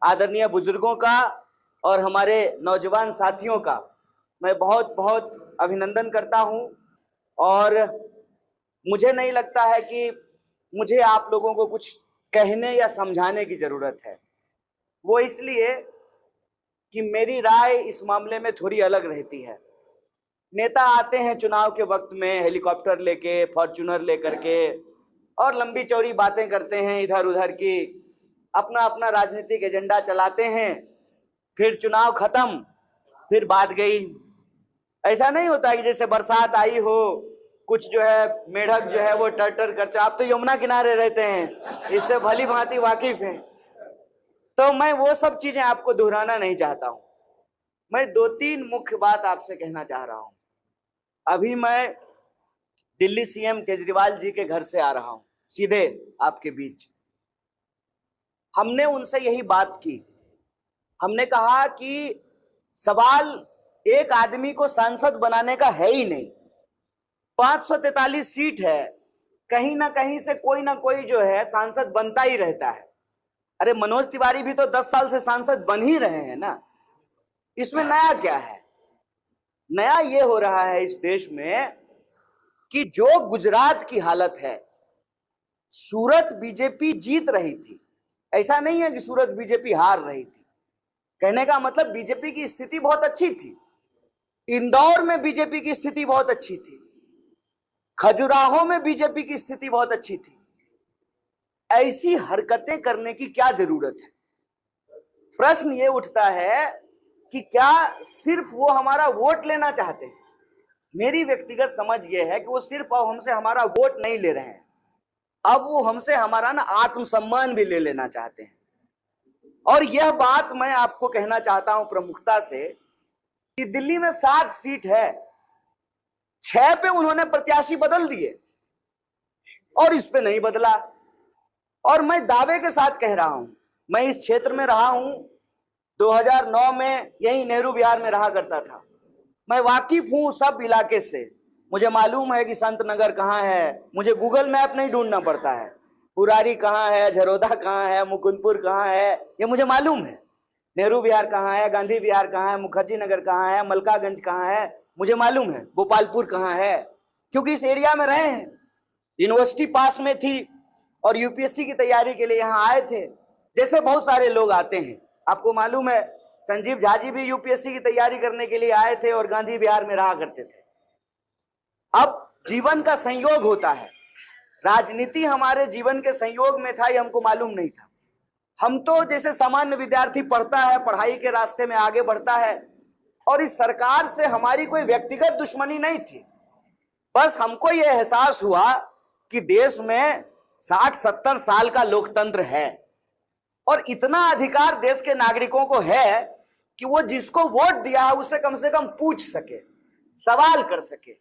आदरणीय बुजुर्गों का और हमारे नौजवान साथियों का मैं बहुत बहुत अभिनंदन करता हूं। और मुझे नहीं लगता है कि मुझे आप लोगों को कुछ कहने या समझाने की जरूरत है। वो इसलिए कि मेरी राय इस मामले में थोड़ी अलग रहती है। नेता आते हैं चुनाव के वक्त में हेलीकॉप्टर लेके, फॉर्च्यूनर लेकर के, और लंबी चौड़ी बातें करते हैं इधर उधर की, अपना अपना राजनीतिक एजेंडा चलाते हैं। फिर चुनाव खत्म, फिर बात गई। ऐसा नहीं होता कि जैसे बरसात आई हो, कुछ जो है मेढक जो है वो टर करते। आप तो यमुना किनारे रहते हैं, इससे भली भांति वाकिफ हैं। तो मैं वो सब चीजें आपको दोहराना नहीं चाहता हूं। मैं दो तीन मुख्य बात आपसे कहना चाह रहा हूं। अभी मैं दिल्ली सीएम केजरीवाल जी के घर से आ रहा हूं, सीधे आपके बीच। हमने उनसे यही बात की। हमने कहा कि सवाल एक आदमी को सांसद बनाने का है ही नहीं। 543 सीट है, कहीं ना कहीं से कोई ना कोई जो है सांसद बनता ही रहता है। अरे मनोज तिवारी भी तो 10 साल से सांसद बन ही रहे हैं ना। इसमें नया क्या है? नया ये हो रहा है इस देश में कि जो गुजरात की हालत है, सूरत बीजेपी जीत रही थी, ऐसा नहीं है कि सूरत बीजेपी हार रही थी। कहने का मतलब बीजेपी की स्थिति बहुत अच्छी थी। इंदौर में बीजेपी की स्थिति बहुत अच्छी थी, खजुराहो में बीजेपी की स्थिति बहुत अच्छी थी। ऐसी हरकतें करने की क्या जरूरत है? प्रश्न ये उठता है कि क्या सिर्फ वो हमारा वोट लेना चाहते हैं? मेरी व्यक्तिगत समझ ये है कि वो सिर्फ अब हमसे हमारा वोट नहीं ले रहे हैं, अब वो हमसे हमारा ना आत्मसम्मान भी ले लेना चाहते हैं। और यह बात मैं आपको कहना चाहता हूं प्रमुखता से कि दिल्ली में 7 सीट है, 6 पे उन्होंने प्रत्याशी बदल दिए और इस पे नहीं बदला। और मैं दावे के साथ कह रहा हूं, मैं इस क्षेत्र में रहा हूं, 2009 में यही नेहरू विहार में रहा करता था। मैं वाकिफ हूं सब इलाके से। मुझे मालूम है कि संत नगर कहाँ है, मुझे गूगल मैप नहीं ढूंढना पड़ता है। पुरारी कहाँ है, झरोदा कहाँ है, मुकुंदपुर कहाँ है, ये मुझे मालूम है। नेहरू विहार कहाँ है, गांधी विहार कहाँ है, मुखर्जी नगर कहाँ है, मलकागंज कहाँ है, मुझे मालूम है। गोपालपुर कहाँ है, क्योंकि इस एरिया में रहे हैं। यूनिवर्सिटी पास में थी और यूपीएससी की तैयारी के लिए यहाँ आए थे, जैसे बहुत सारे लोग आते हैं। आपको मालूम है संजीव झा जी भी यूपीएससी की तैयारी करने के लिए आए थे और गांधी विहार में रहा करते थे। अब जीवन का संयोग होता है, राजनीति हमारे जीवन के संयोग में था, ये हमको मालूम नहीं था। हम तो जैसे सामान्य विद्यार्थी पढ़ता है, पढ़ाई के रास्ते में आगे बढ़ता है, और इस सरकार से हमारी कोई व्यक्तिगत दुश्मनी नहीं थी। बस हमको यह एहसास हुआ कि देश में 60-70 साल का लोकतंत्र है और इतना अधिकार देश के नागरिकों को है कि वो जिसको वोट दिया है उससे कम से कम पूछ सके, सवाल कर सके।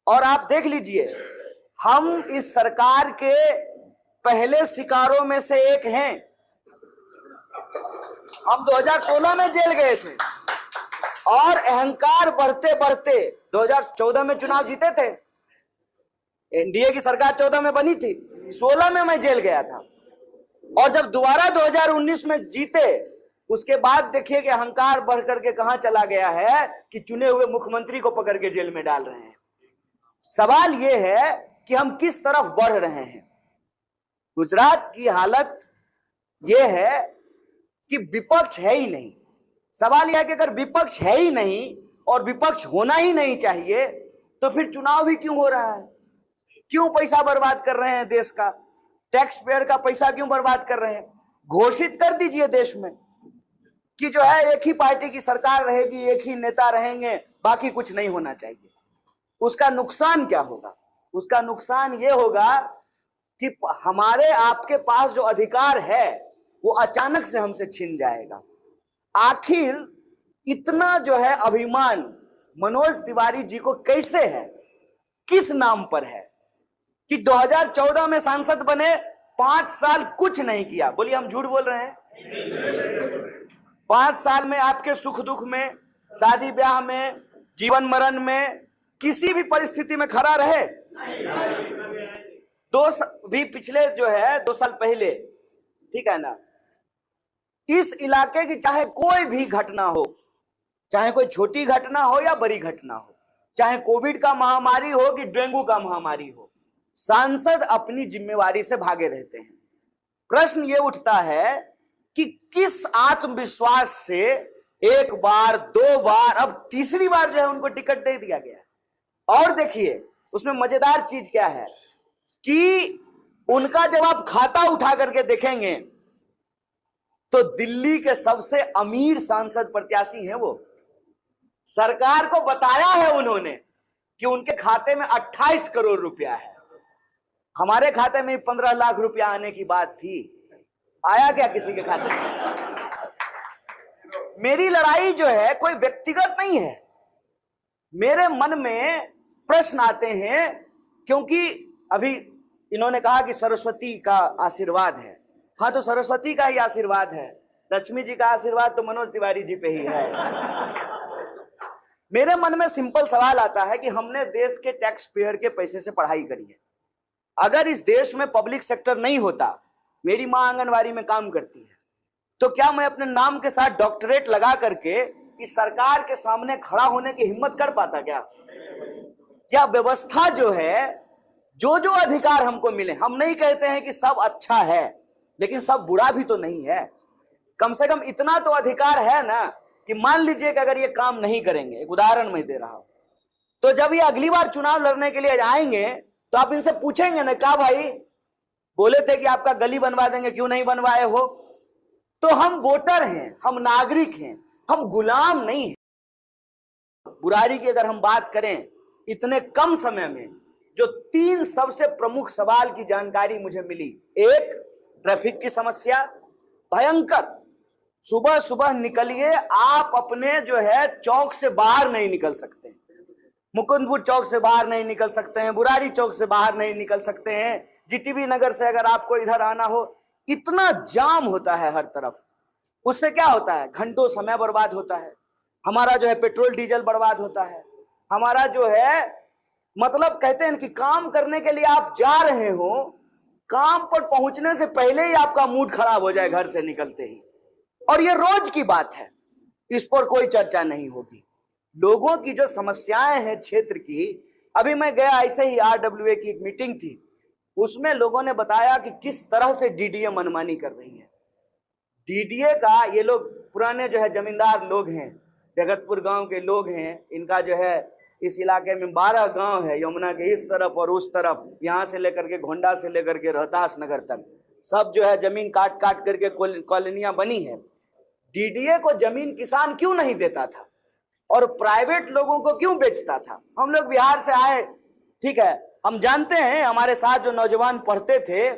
और आप देख लीजिए, हम इस सरकार के पहले शिकारों में से एक हैं। हम 2016 में जेल गए थे और अहंकार बढ़ते बढ़ते 2014 में चुनाव जीते थे। एनडीए की सरकार 14 में बनी थी, 16 में मैं जेल गया था। और जब दोबारा 2019 में जीते, उसके बाद देखिए कि अहंकार बढ़ करके कहां चला गया है कि चुने हुए मुख्यमंत्री को पकड़ के जेल में डाल रहे हैं। सवाल यह है कि हम किस तरफ बढ़ रहे हैं। गुजरात की हालत यह है कि विपक्ष है ही नहीं। सवाल यह है कि अगर विपक्ष है ही नहीं और विपक्ष होना ही नहीं चाहिए, तो फिर चुनाव ही क्यों हो रहा है? क्यों पैसा बर्बाद कर रहे हैं देश का? टैक्स पेयर का पैसा क्यों बर्बाद कर रहे हैं? घोषित कर दीजिए देश में कि जो है एक ही पार्टी की सरकार रहेगी, एक ही नेता रहेंगे, बाकी कुछ नहीं होना चाहिए। उसका नुकसान क्या होगा? उसका नुकसान यह होगा कि हमारे आपके पास जो अधिकार है वो अचानक से हमसे छिन जाएगा। आखिर इतना जो है अभिमान मनोज तिवारी जी को कैसे है, किस नाम पर है कि 2014 में सांसद बने, 5 साल कुछ नहीं किया? बोलिए, हम झूठ बोल रहे हैं? 5 साल में आपके सुख दुख में, शादी ब्याह में, जीवन मरण में, किसी भी परिस्थिति में खड़ा रहे? भी पिछले जो है 2 साल पहले, ठीक है ना, इस इलाके की चाहे कोई भी घटना हो, चाहे कोई छोटी घटना हो या बड़ी घटना हो, चाहे कोविड का महामारी हो कि डेंगू का महामारी हो, सांसद अपनी जिम्मेवारी से भागे रहते हैं। प्रश्न ये उठता है कि किस आत्मविश्वास से एक बार, दो बार, अब तीसरी बार जो है उनको टिकट दे दिया गया। और देखिए उसमें मजेदार चीज क्या है कि उनका जब आप खाता उठा करके देखेंगे तो दिल्ली के सबसे अमीर सांसद प्रत्याशी हैं वो। सरकार को बताया है उन्होंने कि उनके खाते में 28 करोड़ रुपया है। हमारे खाते में 15 लाख रुपया आने की बात थी, आया क्या किसी के खाते में? मेरी लड़ाई जो है कोई व्यक्तिगत नहीं है। मेरे मन में प्रश्न आते हैं क्योंकि अभी इन्होंने कहा कि सरस्वती का आशीर्वाद है। हाँ, तो सरस्वती का ही आशीर्वाद है, लक्ष्मी जी का आशीर्वाद तो मनोज तिवारी जी पे ही है। मेरे मन में सिंपल सवाल आता है कि हमने देश के टैक्स पेयर के पैसे से पढ़ाई करी है। अगर इस देश में पब्लिक सेक्टर नहीं होता, मेरी माँ आंगनवाड़ी में काम करती है, तो क्या मैं अपने नाम के साथ डॉक्टरेट लगा करके इस सरकार के सामने खड़ा होने की हिम्मत कर पाता? क्या व्यवस्था जो है, जो जो अधिकार हमको मिले, हम नहीं कहते हैं कि सब अच्छा है, लेकिन सब बुरा भी तो नहीं है। कम से कम इतना तो अधिकार है ना कि मान लीजिए कि अगर ये काम नहीं करेंगे, एक उदाहरण मैं दे रहा हूं, तो जब ये अगली बार चुनाव लड़ने के लिए आएंगे तो आप इनसे पूछेंगे ना, क्या भाई बोले थे कि आपका गली बनवा देंगे, क्यों नहीं बनवाए हो? तो हम वोटर हैं, हम नागरिक हैं, हम गुलाम नहीं हैं। बुरारी की अगर हम बात करें, इतने कम समय में जो 3 सबसे प्रमुख सवाल की जानकारी मुझे मिली। एक, ट्रैफिक की समस्या भयंकर, सुबह सुबह निकलिए, आप अपने जो है चौक से बाहर नहीं निकल सकते, मुकुंदपुर चौक से बाहर नहीं निकल सकते हैं, बुरारी चौक से बाहर नहीं निकल सकते हैं, जीटीबी नगर से अगर आपको इधर आना हो, इतना जाम होता है हर तरफ। उससे क्या होता है? घंटों समय बर्बाद होता है, हमारा जो है पेट्रोल डीजल बर्बाद होता है, हमारा जो है मतलब कहते हैं कि काम करने के लिए आप जा रहे हो, काम पर पहुंचने से पहले ही आपका मूड खराब हो जाए घर से निकलते ही। और ये रोज की बात है, इस पर कोई चर्चा नहीं होगी। लोगों की जो समस्याएं हैं क्षेत्र की, अभी मैं गया ऐसे ही RWA की एक मीटिंग थी, उसमें लोगों ने बताया कि किस तरह से डीडीए मनमानी कर रही है। डीडीए का ये लोग पुराने जो है जमींदार लोग हैं, जगतपुर गांव के लोग हैं, इनका जो है इस इलाके में 12 गांव है, यमुना के इस तरफ और उस तरफ, यहाँ से लेकर के घोंडा से लेकर के रोहतास नगर तक, सब जो है जमीन काट काट करके कॉलोनियां बनी है। डीडीए को जमीन किसान क्यों नहीं देता था और प्राइवेट लोगों को क्यों बेचता था? हम लोग बिहार से आए, ठीक है, हम जानते हैं, हमारे साथ जो नौजवान पढ़ते थे,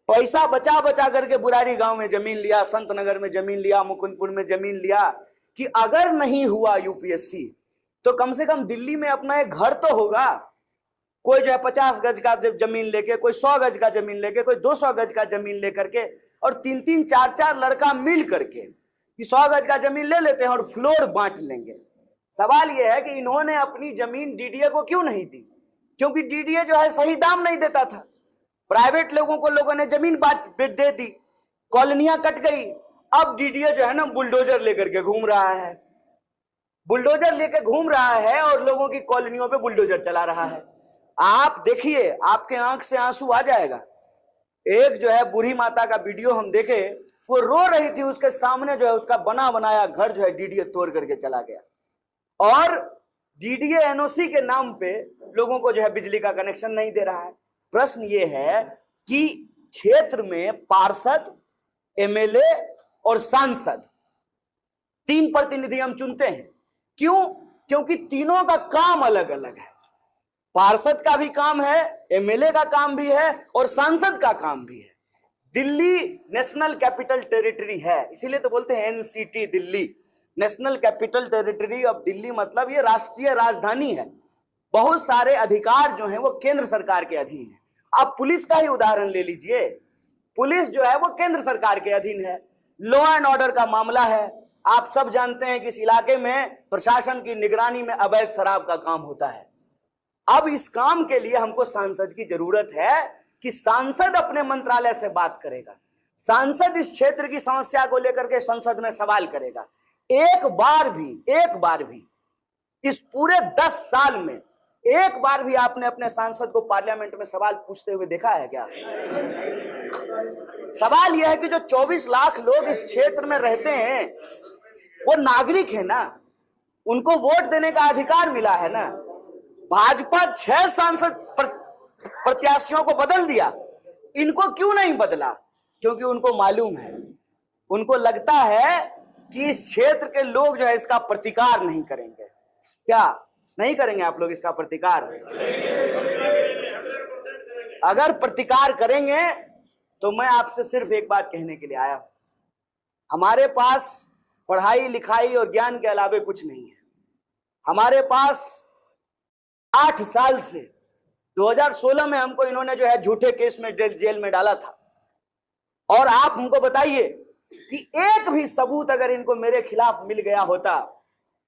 पैसा बचा बचा करके बुरारी गांव में जमीन लिया, संत नगर में जमीन लिया, मुकुंदपुर में जमीन लिया, कि अगर नहीं हुआ यूपीएससी तो कम से कम दिल्ली में अपना एक घर तो होगा। कोई जो है 50 गज का जमीन लेके, कोई 100 गज का जमीन लेके, कोई 200 गज का जमीन लेकर के, और 3-3, 4-4 लड़का मिल करके कि 100 गज का जमीन ले लेते हैं और फ्लोर बांट लेंगे। सवाल यह है कि इन्होंने अपनी जमीन डीडीए को क्यों नहीं दी? क्योंकि डीडीए जो है सही दाम नहीं देता था। प्राइवेट लोगों को लोगों ने जमीन दे दी, कॉलोनियां कट गई। अब डीडीए जो है ना बुलडोजर लेकर के घूम रहा है, बुलडोजर लेकर घूम रहा है और लोगों की कॉलोनियों पे बुलडोजर चला रहा है। आप देखिए, आपके आंख से आंसू आ जाएगा। एक जो है बूढ़ी माता का वीडियो हम देखे, वो रो रही थी, उसके सामने जो है उसका बना बनाया घर जो है डीडीए तोड़ करके चला गया। और डीडीए एनओसी के नाम पे लोगों को जो है बिजली का कनेक्शन नहीं दे रहा है। प्रश्न ये है कि क्षेत्र में पार्षद, एमएलए और सांसद 3 प्रतिनिधि हम चुनते हैं। क्यों? क्योंकि तीनों का काम अलग अलग है। पार्षद का भी काम है, एमएलए का काम भी है और सांसद का काम भी है। दिल्ली नेशनल कैपिटल टेरिटरी है, इसीलिए तो बोलते हैं NCT Delhi, national capital territory of Delhi, मतलब ये राष्ट्रीय राजधानी है। बहुत सारे अधिकार जो हैं वो केंद्र सरकार के अधीन है। आप पुलिस का ही उदाहरण ले लीजिए, पुलिस जो है वो केंद्र सरकार के अधीन है। लॉ एंड ऑर्डर का मामला है, आप सब जानते हैं कि इस इलाके में प्रशासन की निगरानी में अवैध शराब का काम होता है। अब इस काम के लिए हमको सांसद की जरूरत है कि सांसद अपने मंत्रालय से बात करेगा। सांसद इस क्षेत्र की समस्या को लेकर के संसद में सवाल करेगा। एक बार भी इस पूरे 10 साल में एक बार भी आपने अपने सांसद को पार्लियामेंट में सवाल पूछते हुए देखा है क्या? सवाल यह है कि जो 24 लाख लोग इस क्षेत्र में रहते हैं वो नागरिक है ना, उनको वोट देने का अधिकार मिला है ना। भाजपा 6 सांसद प्रत्याशियों को बदल दिया, इनको क्यों नहीं बदला? क्योंकि उनको मालूम है, उनको लगता है कि इस क्षेत्र के लोग जो है इसका प्रतिकार नहीं करेंगे। क्या नहीं करेंगे आप लोग इसका प्रतिकार? अगर प्रतिकार करेंगे तो मैं आपसे सिर्फ एक बात कहने के लिए आया हूं, हमारे पास पढ़ाई लिखाई और ज्ञान के अलावे कुछ नहीं है। हमारे पास 8 साल से 2016 में हमको इन्होंने जो है झूठे केस में जेल में डाला था, और आप हमको बताइए कि एक भी सबूत अगर इनको मेरे खिलाफ मिल गया होता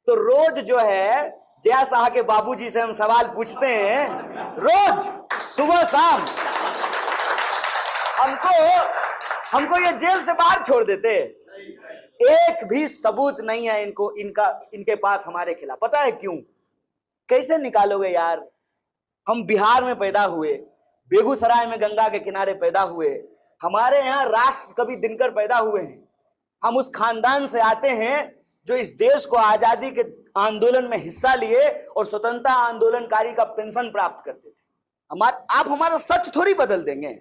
तो रोज जो है जया शाह के बाबूजी से हम सवाल पूछते हैं, रोज सुबह शाम हमको ये जेल से बाहर छोड़ देते। एक भी सबूत नहीं है इनके पास हमारे खिलाफ। पता है क्यों? कैसे निकालोगे यार? हम बिहार में पैदा हुए, बेगूसराय में गंगा के किनारे पैदा हुए, हमारे यहाँ राष्ट्र कवि दिनकर पैदा हुए हैं। हम उस खानदान से आते हैं जो इस देश को आजादी के आंदोलन में हिस्सा लिए और स्वतंत्रता आंदोलनकारी का पेंशन प्राप्त करते थे। आप हमारा सच थोड़ी बदल देंगे,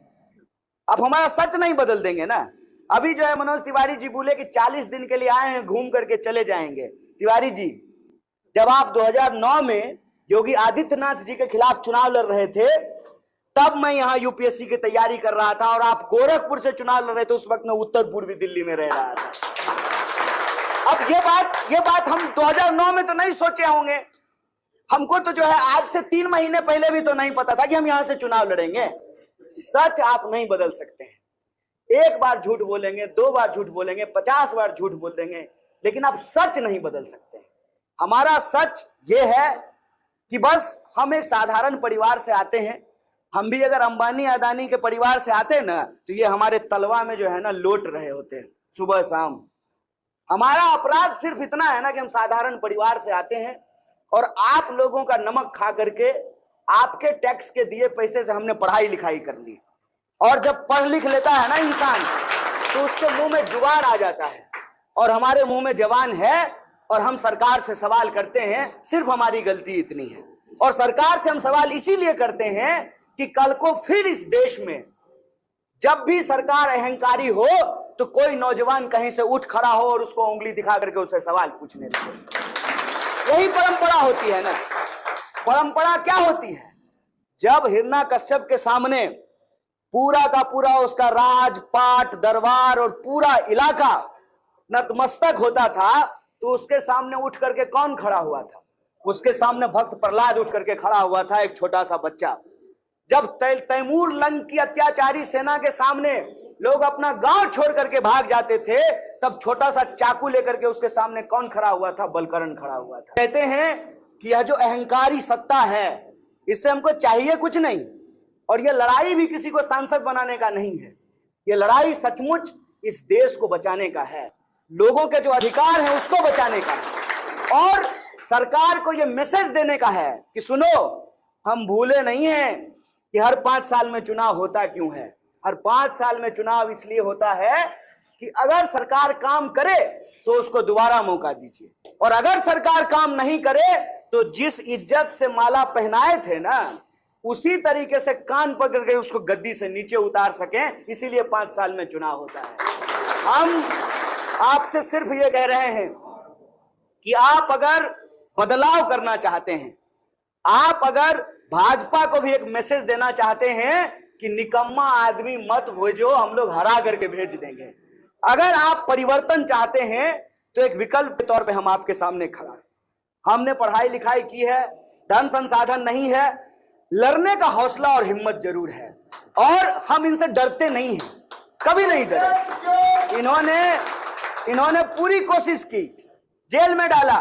आप हमारा सच नहीं बदल देंगे ना। अभी जो है मनोज तिवारी जी बोले कि 40 दिन के लिए आए हैं, घूम करके चले जाएंगे। तिवारी जी, जब आप 2009 में योगी आदित्यनाथ जी के खिलाफ चुनाव लड़ रहे थे तब मैं यहाँ यूपीएससी की तैयारी कर रहा था, और आप गोरखपुर से चुनाव लड़ रहे थे। उस वक्त मैं उत्तर पूर्वी दिल्ली में रह रहा था। अब ये बात हम 2009 में तो नहीं सोचे होंगे। हमको तो जो है आज से 3 महीने पहले भी तो नहीं पता था कि हम यहां से चुनाव लड़ेंगे। सच आप नहीं बदल सकते हैं। एक बार झूठ बोलेंगे, 2 बार झूठ बोलेंगे, 50 बार झूठ बोल देंगे, लेकिन आप सच नहीं बदल सकते। हमारा सच ये है कि बस हम एक साधारण परिवार से आते हैं। हम भी अगर अंबानी अदानी के परिवार से आते हैं ना तो ये हमारे तलवा में जो है ना लौट रहे होते हैं सुबह शाम। हमारा अपराध सिर्फ इतना है ना कि हम साधारण परिवार से आते हैं और आप लोगों का नमक खा करके आपके टैक्स के दिए पैसे से हमने पढ़ाई लिखाई कर ली। और जब पढ़ लिख लेता है ना इंसान तो उसके मुंह में जुबान आ जाता है, और हमारे मुंह में जवान है और हम सरकार से सवाल करते हैं। सिर्फ हमारी गलती इतनी है, और सरकार से हम सवाल इसीलिए करते हैं कि कल को फिर इस देश में जब भी सरकार अहंकारी हो तो कोई नौजवान कहीं से उठ खड़ा हो और उसको उंगली दिखा करके उससे सवाल पूछने लगे। यही परंपरा होती है ना। परंपरा क्या होती है? जब हिरण्यकश्यप के सामने पूरा का पूरा उसका राजपाट, दरबार और पूरा इलाका नतमस्तक होता था तो उसके सामने उठ करके कौन खड़ा हुआ था? उसके सामने भक्त प्रहलाद उठ करके खड़ा हुआ था, एक छोटा सा बच्चा। जब तैमूर लंग की अत्याचारी सेना के सामने लोग अपना गांव छोड़ करके भाग जाते थे तब छोटा सा चाकू लेकर के उसके सामने कौन खड़ा हुआ था? बलकरण खड़ा हुआ था। कहते हैं कि यह जो अहंकारी सत्ता है इससे हमको चाहिए कुछ नहीं, और यह लड़ाई भी किसी को सांसद बनाने का नहीं है। यह लड़ाई सचमुच इस देश को बचाने का है, लोगों के जो अधिकार हैं उसको बचाने का है, और सरकार को यह मैसेज देने का है कि सुनो, हम भूले नहीं हैं कि हर 5 साल में चुनाव होता क्यों है। हर 5 साल में चुनाव इसलिए होता है कि अगर सरकार काम करे तो उसको दोबारा मौका दीजिए, और अगर सरकार काम नहीं करे तो जिस इज्जत से माला पहनाए थे ना उसी तरीके से कान पकड़ के उसको गद्दी से नीचे उतार सकें। इसीलिए 5 साल में चुनाव होता है। हम आपसे सिर्फ ये कह रहे हैं कि आप अगर बदलाव करना चाहते हैं, आप अगर भाजपा को भी एक मैसेज देना चाहते हैं कि निकम्मा आदमी मत भेजो, हम लोग हरा करके भेज देंगे। अगर आप परिवर्तन चाहते हैं तो एक विकल्प के तौर पे हम आपके सामने खड़ा है। हमने पढ़ाई लिखाई की है, धन संसाधन नहीं है, लड़ने का हौसला और हिम्मत जरूर है, और हम इनसे डरते नहीं हैं, कभी नहीं डरे। इन्होंने पूरी कोशिश की, जेल में डाला,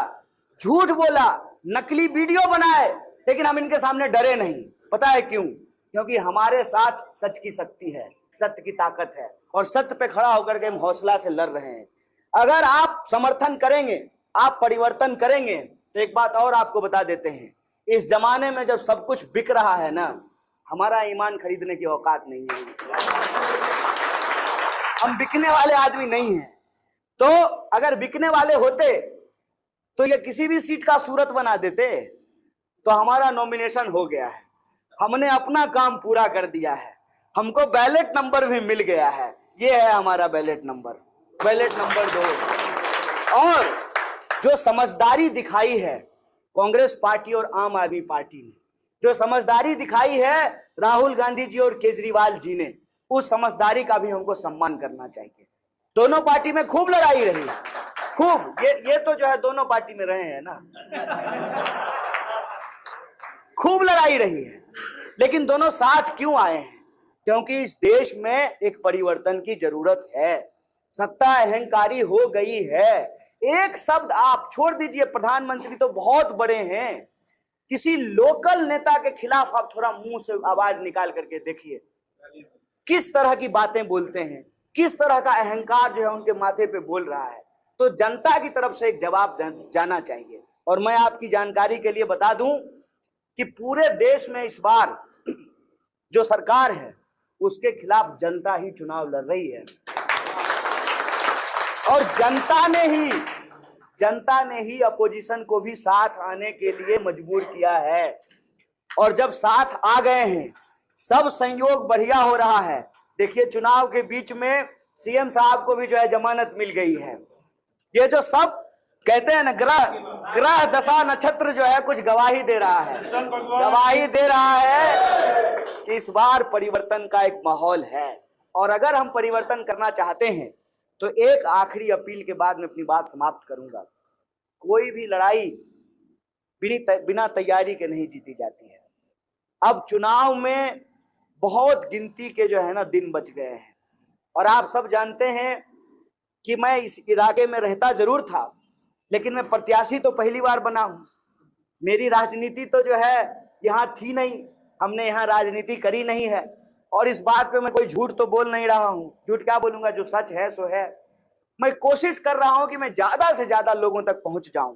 झूठ बोला, नकली वीडियो बनाए, लेकिन हम इनके सामने डरे नहीं। पता है क्यों? क्योंकि हमारे साथ सच की शक्ति है, सत्य की ताकत है और सत्य पे खड़ा होकर के हम हौसला से लड़ रहे हैं। अगर आप समर्थन करेंगे, आप परिवर्तन करेंगे, तो एक बात और आपको बता देते हैं, इस जमाने में जब सब कुछ बिक रहा है ना, हमारा ईमान खरीदने की औकात नहीं है। हम बिकने वाले आदमी नहीं हैं। तो अगर बिकने वाले होते तो ये किसी भी सीट का सूरत बना देते। तो हमारा नॉमिनेशन हो गया है, हमने अपना काम पूरा कर दिया है, हमको बैलेट नंबर भी मिल गया है। ये है हमारा बैलेट नंबर 2। और जो समझदारी दिखाई है कांग्रेस पार्टी और आम आदमी पार्टी ने, जो समझदारी दिखाई है राहुल गांधी जी और केजरीवाल जी ने, उस समझदारी का भी हमको सम्मान करना चाहिए। दोनों पार्टी में खूब लड़ाई रही है, खूब। ये तो जो है दोनों पार्टी में रहे हैं ना, खूब लड़ाई रही है, लेकिन दोनों साथ क्यों आए हैं? क्योंकि इस देश में एक परिवर्तन की जरूरत है। सत्ता अहंकारी हो गई है। एक शब्द आप छोड़ दीजिए, प्रधानमंत्री तो बहुत बड़े हैं, किसी लोकल नेता के खिलाफ आप थोड़ा मुंह से आवाज निकाल करके देखिए, किस तरह की बातें बोलते हैं, किस तरह का अहंकार जो है उनके माथे पे बोल रहा है। तो जनता की तरफ से एक जवाब जाना चाहिए। और मैं आपकी जानकारी के लिए बता दूं कि पूरे देश में इस बार जो सरकार है उसके खिलाफ जनता ही चुनाव लड़ रही है, और जनता ने ही अपोजिशन को भी साथ आने के लिए मजबूर किया है। और जब साथ आ गए हैं, सब संयोग बढ़िया हो रहा है। देखिए, चुनाव के बीच में सीएम साहब को भी जो है जमानत मिल गई है। ये जो सब कहते हैं ना, ग्रह दशा नक्षत्र जो है कुछ गवाही दे रहा है, कि इस बार परिवर्तन का एक माहौल है। और अगर हम परिवर्तन करना चाहते हैं तो एक आखिरी अपील के बाद मैं अपनी बात समाप्त करूंगा। कोई भी लड़ाई बिना तैयारी के नहीं जीती जाती है। अब चुनाव में बहुत गिनती के जो है ना दिन बच गए हैं, और आप सब जानते हैं कि मैं इस इलाके में रहता जरूर था, लेकिन मैं प्रत्याशी तो पहली बार बना हूं। मेरी राजनीति तो जो है यहाँ थी नहीं, हमने यहाँ राजनीति करी नहीं है। और इस बात पे मैं कोई झूठ तो बोल नहीं रहा हूँ, झूठ क्या बोलूंगा, जो सच है सो है। मैं कोशिश कर रहा हूं कि मैं ज्यादा से ज्यादा लोगों तक पहुंच जाऊं।